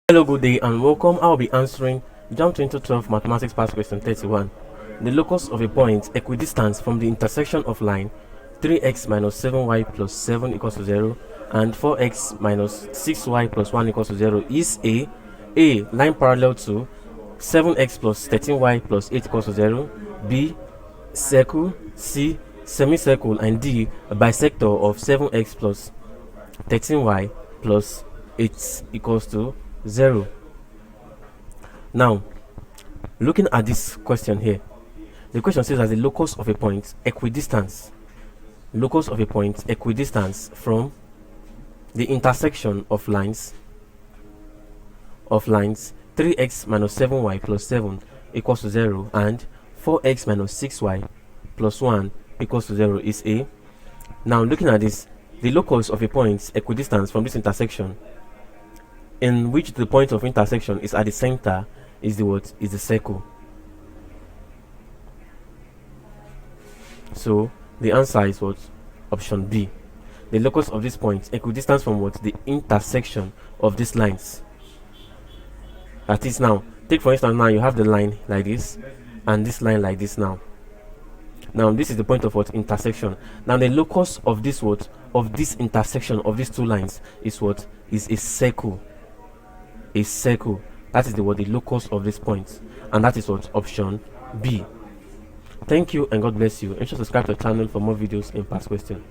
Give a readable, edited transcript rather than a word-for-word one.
Hello, good day and welcome. I'll be answering JAMB 2012 Mathematics Past Question 31. The locus of a point equidistant from the intersection of line 3x minus 7y plus 7 equals to 0 and 4x minus 6y plus 1 equals to 0 is A. Line parallel to 7x plus 13y plus 8 equals to 0, B. Circle, C. Semicircle, and D. A bisector of 7x plus 13y plus 8 equals to 0. Now, looking at this question here, the question says that the locus of a point equidistance from the intersection of lines 3x minus 7y plus 7 equals to 0 and 4x minus 6y plus 1 equals to 0 is A. Now, looking at this, the locus of a point equidistance from this intersection, in which the point of intersection is at the center, is the circle. So the answer is what? Option B. The locus of this point equidistant from what? The intersection of these lines. That is, now take for instance, now you have the line like this and this line like this. Now this is the point of what? Intersection. Now the locus of this what? Of this intersection of these two lines is what? Is a circle. A circle. That is the locus of this point, and that is what? Option B. Thank you and God bless you. Ensure to subscribe to the channel for more videos in past question.